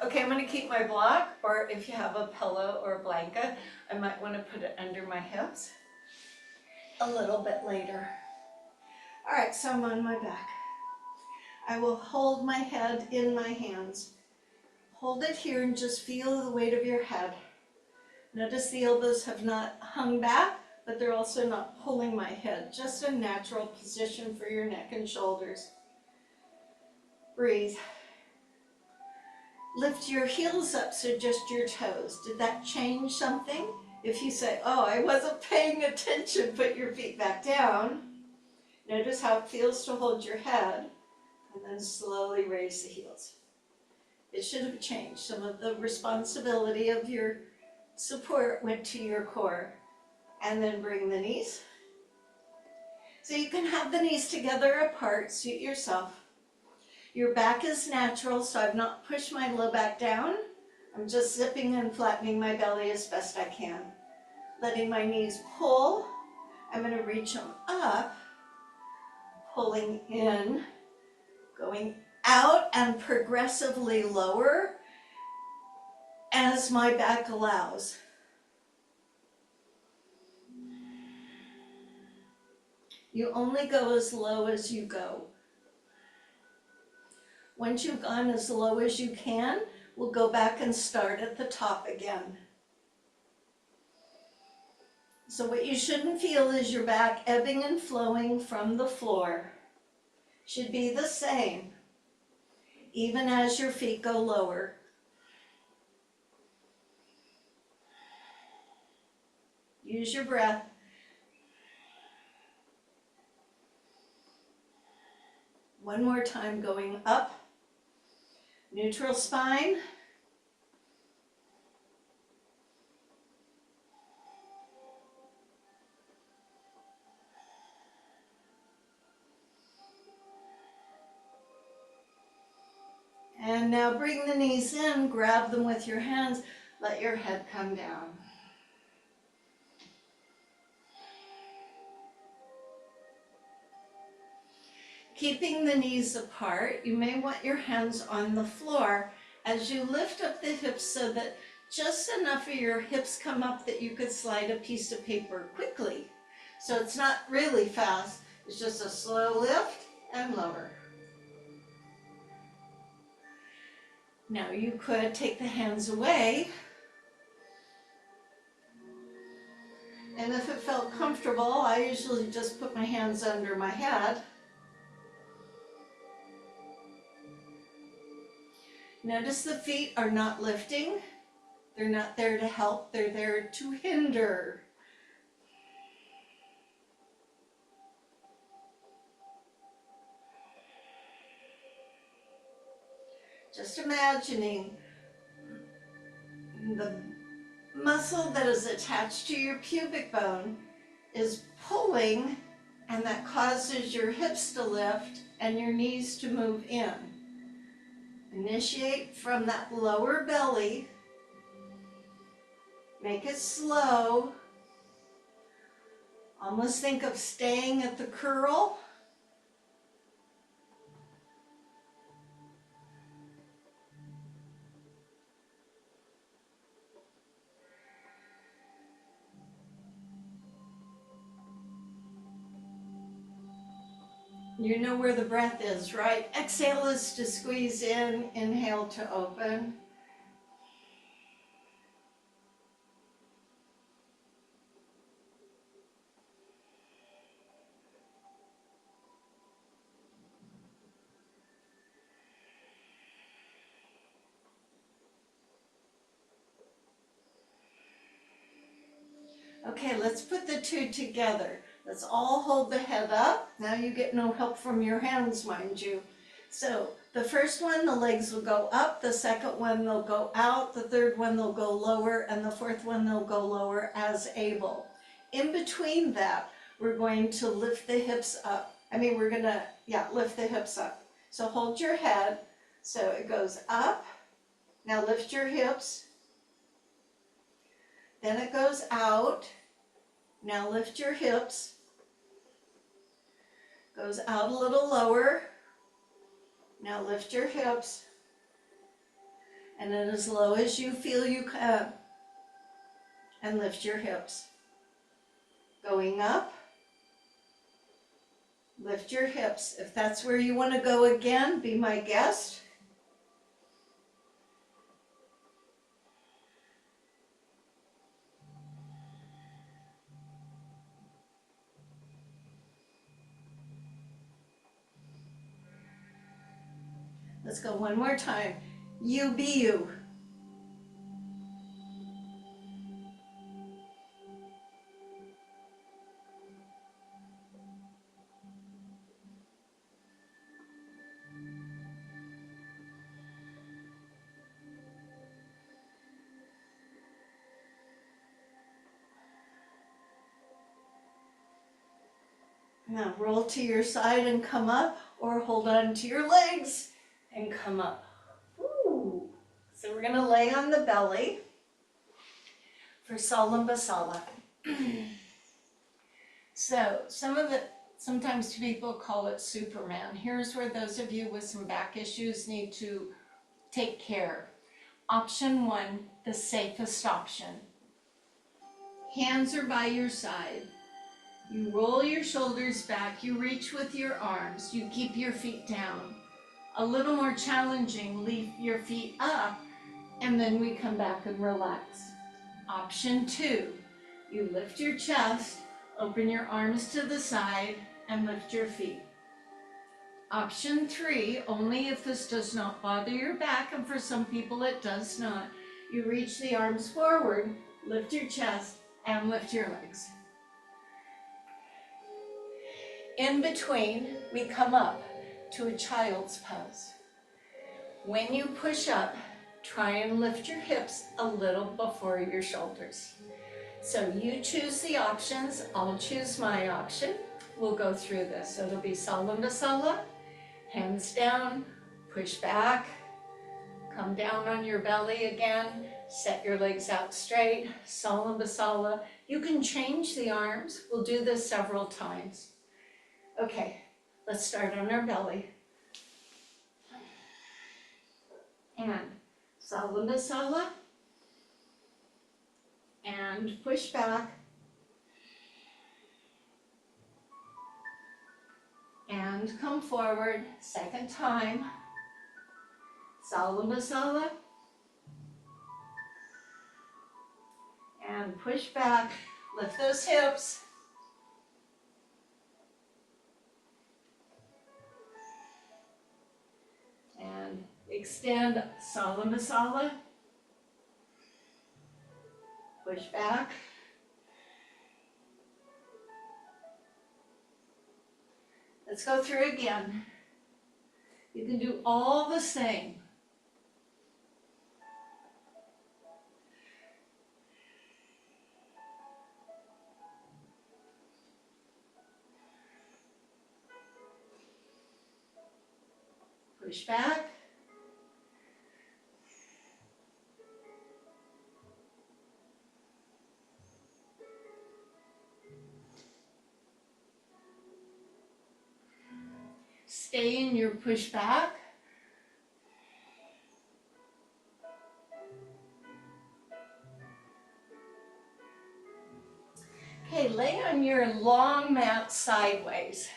S1: Okay, I'm gonna keep my block, or if you have a pillow or a blanket, I might wanna put it under my hips a little bit later. All right, so I'm on my back. I will hold my head in my hands. Hold it here and just feel the weight of your head. Notice the elbows have not hung back, but they're also not pulling my head. Just a natural position for your neck and shoulders. Breathe. Lift your heels up, so just your toes. Did that change something? If you say, oh, I wasn't paying attention, put your feet back down. Notice how it feels to hold your head, and then slowly raise the heels. It should have changed. Some of the responsibility of your support went to your core. And then bring the knees. So you can have the knees together apart, suit yourself. Your back is natural, so I've not pushed my low back down. I'm just zipping and flattening my belly as best I can. Letting my knees pull. I'm going to reach them up, pulling in, going out and progressively lower as my back allows. You only go as low as you go. Once you've gone as low as you can, we'll go back and start at the top again. So what you shouldn't feel is your back ebbing and flowing from the floor. Should be the same, even as your feet go lower. Use your breath. One more time, going up. Neutral spine. And now bring the knees in, grab them with your hands, let your head come down. Keeping the knees apart, you may want your hands on the floor as you lift up the hips so that just enough of your hips come up that you could slide a piece of paper quickly. So it's not really fast, it's just a slow lift and lower. Now you could take the hands away, and if it felt comfortable, I usually just put my hands under my head. Notice the feet are not lifting. They're not there to help, they're there to hinder. Just imagining the muscle that is attached to your pubic bone is pulling, and that causes your hips to lift and your knees to move in. Initiate from that lower belly. Make it slow. Almost think of staying at the curl. You know where the breath is, right? Exhale is to squeeze in, inhale to open. Okay, let's put the two together. Let's all hold the head up. Now you get no help from your hands, mind you. So the first one, the legs will go up. The second one, they'll go out. The third one, they'll go lower. And the fourth one, they'll go lower as able. In between that, we're going to lift the hips up. We're going to, lift the hips up. So hold your head. So it goes up. Now lift your hips. Then it goes out. Now lift your hips. Goes out a little lower. Now lift your hips. And then as low as you feel you can, and lift your hips. Going up. Lift your hips. If that's where you want to go again, be my guest. Let's go one more time. You be you. Now roll to your side and come up, or hold on to your legs and come up. Woo. So we're going to lay on the belly for Salambasala. So sometimes people call it Superman. Here's where those of you with some back issues need to take care. Option 1, the safest option. Hands are by your side. You roll your shoulders back, you reach with your arms, you keep your feet down. A little more challenging, leave your feet up, and then we come back and relax. Option 2, you lift your chest, open your arms to the side, and lift your feet. Option 3, only if this does not bother your back, and for some people it does not, you reach the arms forward, lift your chest, and lift your legs. In between, we come up to a child's pose. When you push up, try and lift your hips a little before your shoulders. So you choose the options, I'll choose my option. We'll go through this. So it'll be Salambasala, hands down, push back, come down on your belly again, set your legs out straight, Salambasala. You can change the arms, we'll do this several times. Okay, let's start on our belly. And Salambasala. And push back. And come forward, second time. Salambasala. And push back, lift those hips. And extend Salambasala. Push back. Let's go through again. You can do all the same. Push back. Stay in your push back. Okay, lay on your long mat sideways.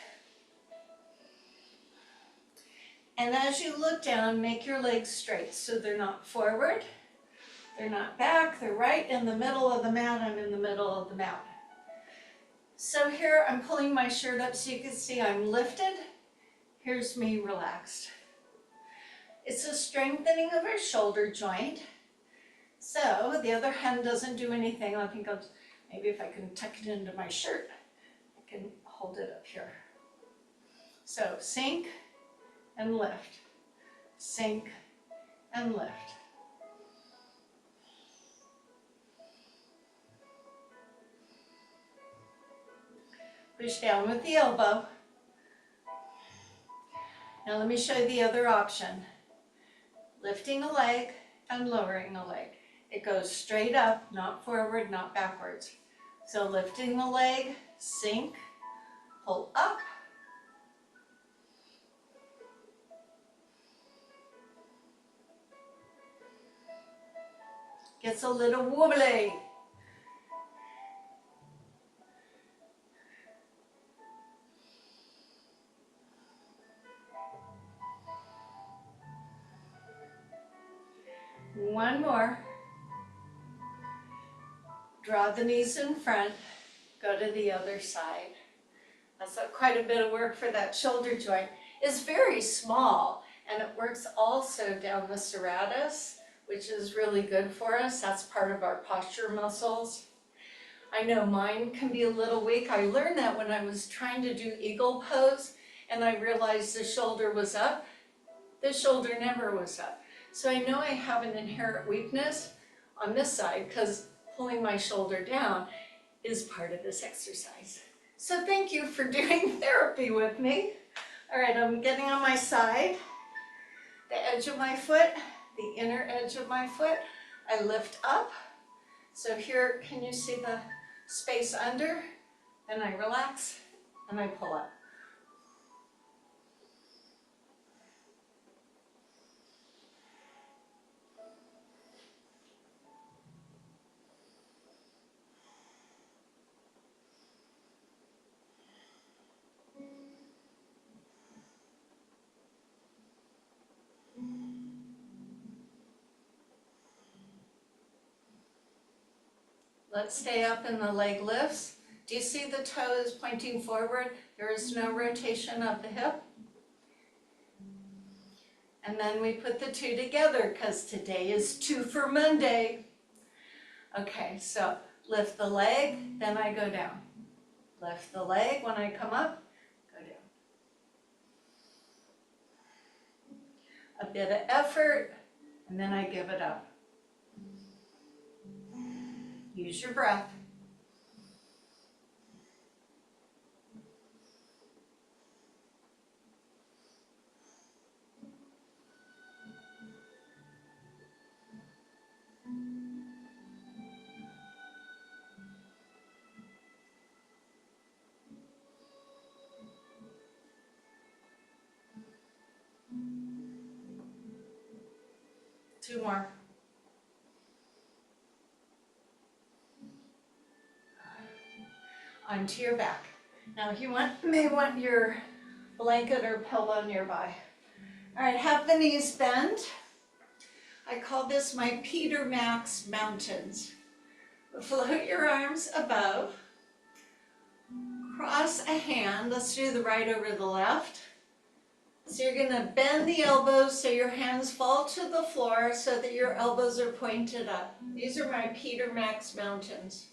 S1: And as you look down, make your legs straight so they're not forward, they're not back, they're right in the middle of the mat. I'm in the middle of the mat. So here I'm pulling my shirt up so you can see I'm lifted. Here's me relaxed. It's a strengthening of our shoulder joint. So the other hand doesn't do anything. I think maybe if I can tuck it into my shirt, I can hold it up here. So sink and lift, sink and lift. Push down with the elbow. Now let me show you the other option. Lifting a leg and lowering a leg. It goes straight up, not forward, not backwards. So lifting the leg, sink, pull up, gets a little wobbly. One more. Draw the knees in front, go to the other side. That's quite a bit of work for that shoulder joint. It's very small, and it works also down the serratus, which is really good for us. That's part of our posture muscles. I know mine can be a little weak. I learned that when I was trying to do eagle pose, and I realized the shoulder was up. The shoulder never was up. So I know I have an inherent weakness on this side because pulling my shoulder down is part of this exercise. So thank you for doing therapy with me. All right, I'm getting on my side, the edge of my foot, the inner edge of my foot. I lift up. So here, can you see the space under? Then I relax and I pull up. Let's stay up in the leg lifts. Do you see the toe is pointing forward? There is no rotation of the hip. And then we put the two together because today is 2 for Monday. Okay, so lift the leg, then I go down. Lift the leg when I come up, go down. A bit of effort, and then I give it up. Use your breath. Two more. Onto your back. Now you may want your blanket or pillow nearby. All right, have the knees bend. I call this my Peter Max Mountains. Float your arms above. Cross a hand. Let's do the right over the left. So you're going to bend the elbows so your hands fall to the floor so that your elbows are pointed up. These are my Peter Max Mountains.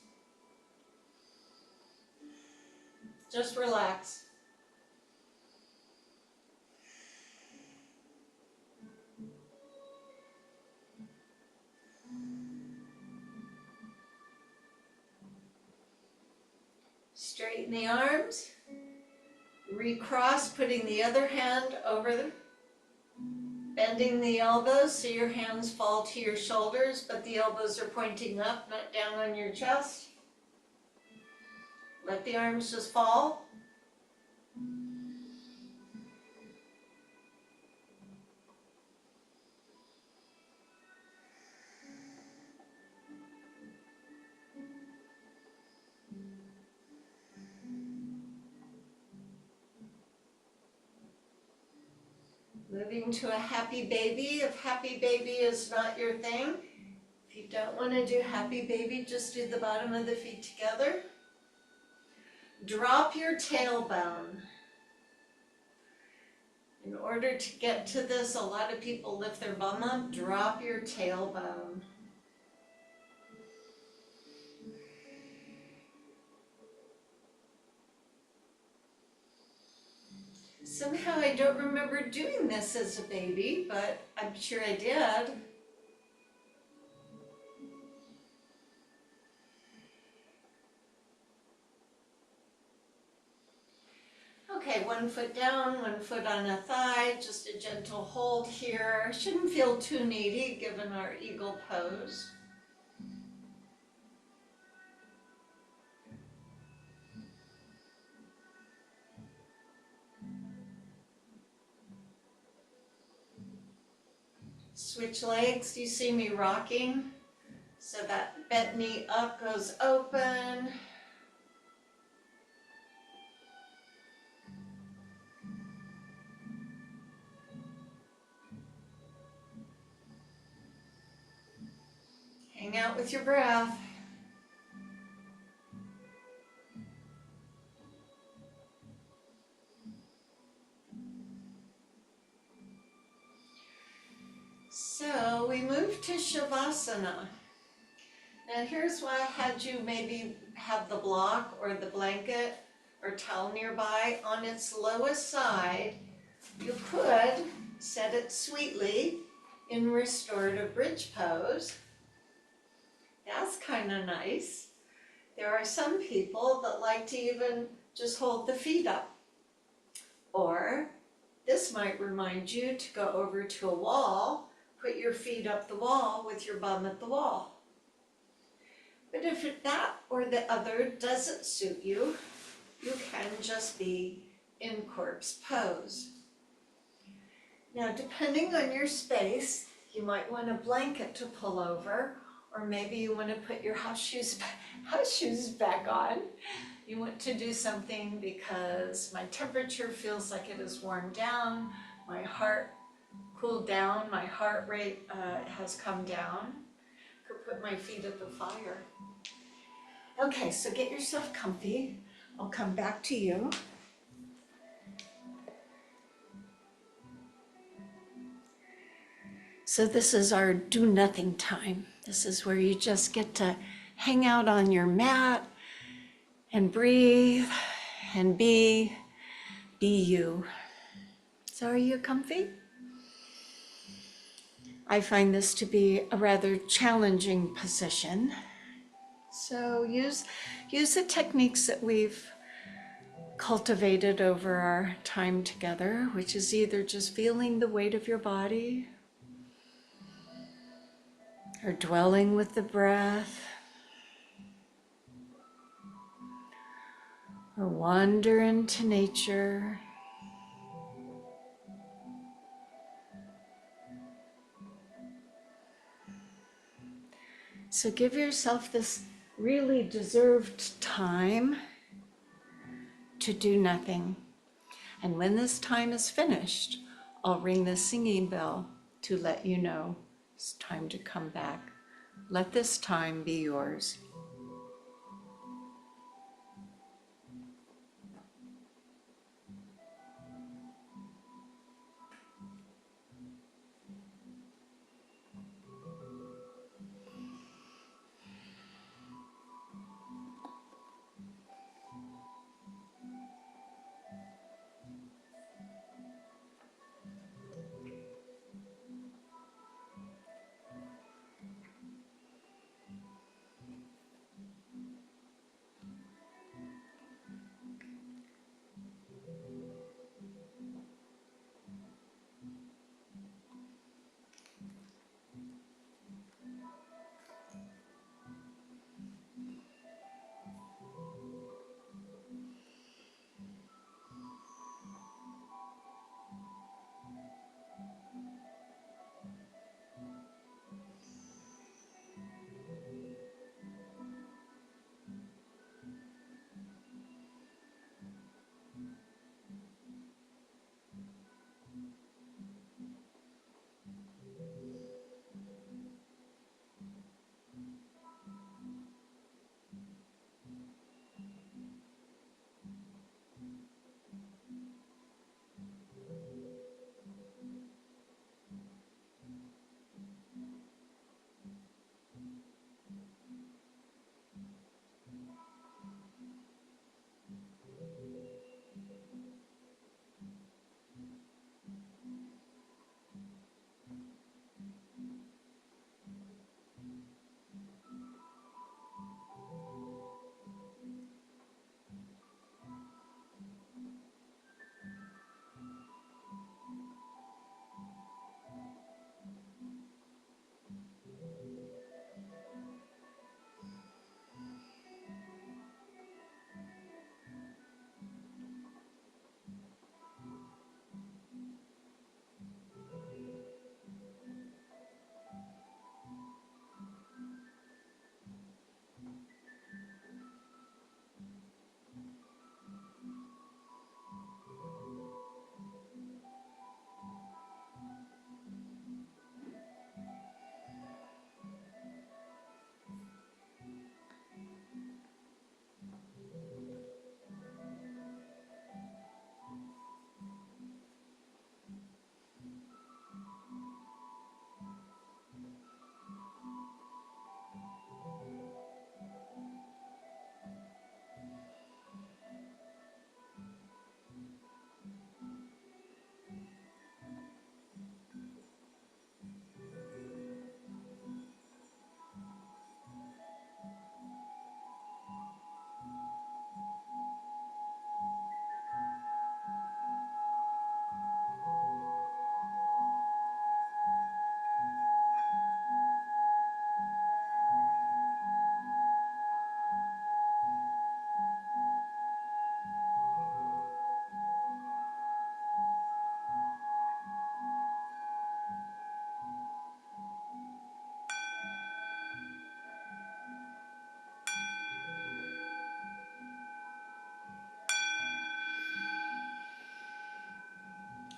S1: Just relax. Straighten the arms. Recross, putting the other hand over them. Bending the elbows so your hands fall to your shoulders, but the elbows are pointing up, not down on your chest. Let the arms just fall. Moving to a happy baby. If happy baby is not your thing, if you don't want to do happy baby, just do the bottom of the feet together. Drop your tailbone. In order to get to this, a lot of people lift their bum up. Drop your tailbone. Somehow I don't remember doing this as a baby, but I'm sure I did. Okay, 1 foot down, 1 foot on a thigh, just a gentle hold here. Shouldn't feel too needy given our eagle pose. Switch legs. Do you see me rocking? So that bent knee up goes open. Hang out with your breath. So we move to Shavasana. Now here's why I had you maybe have the block or the blanket or towel nearby. On its lowest side, you could set it sweetly in restorative bridge pose. That's kind of nice. There are some people that like to even just hold the feet up. Or this might remind you to go over to a wall, put your feet up the wall with your bum at the wall. But if that or the other doesn't suit you, you can just be in corpse pose. Now, depending on your space, you might want a blanket to pull over, or maybe you want to put your house shoes back on. You want to do something because my temperature feels like it is warmed down, my heart cooled down, my heart rate has come down. Could put my feet at the fire. Okay, so get yourself comfy. I'll come back to you. So this is our do nothing time. This is where you just get to hang out on your mat and breathe and be you. So are you comfy? I find this to be a rather challenging position. So use the techniques that we've cultivated over our time together, which is either just feeling the weight of your body or dwelling with the breath or wander into nature. So give yourself this really deserved time to do nothing. And when this time is finished, I'll ring the singing bell to let you know it's time to come back. Let this time be yours.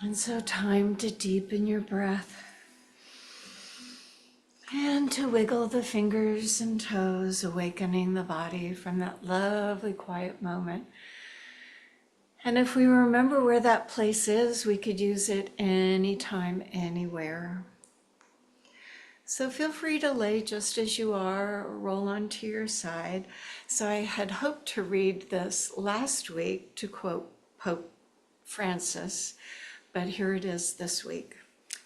S1: And so time to deepen your breath and to wiggle the fingers and toes, awakening the body from that lovely quiet moment. And if we remember where that place is, we could use it anytime, anywhere. So feel free to lay just as you are or roll onto your side. So I had hoped to read this last week to quote Pope Francis, but here it is this week.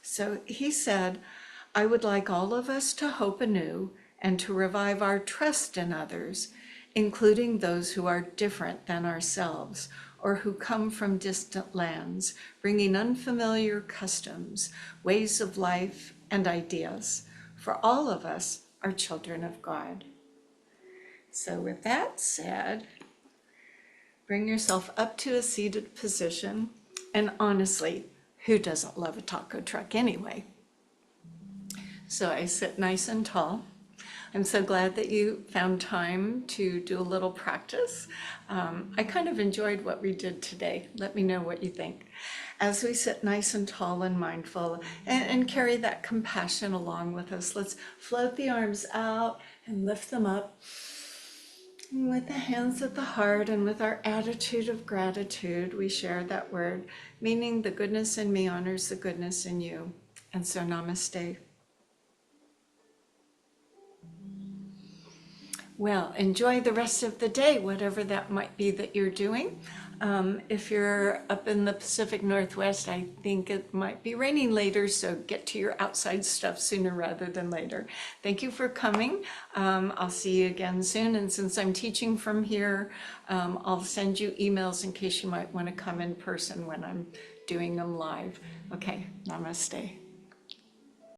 S1: So he said, "I would like all of us to hope anew and to revive our trust in others, including those who are different than ourselves or who come from distant lands, bringing unfamiliar customs, ways of life, and ideas. For all of us are children of God." So with that said, bring yourself up to a seated position. And honestly, who doesn't love a taco truck anyway? So I sit nice and tall. I'm so glad that you found time to do a little practice. I kind of enjoyed what we did today. Let me know what you think. As we sit nice and tall and mindful and carry that compassion along with us, let's float the arms out and lift them up. And with the hands at the heart and with our attitude of gratitude, we share that word, meaning the goodness in me honors the goodness in you. And so namaste. Well, enjoy the rest of the day, whatever that might be that you're doing. If you're up in the Pacific Northwest, I think it might be raining later, so get to your outside stuff sooner rather than later. Thank you for coming. I'll see you again soon. And since I'm teaching from here, I'll send you emails in case you might want to come in person when I'm doing them live. Okay, namaste.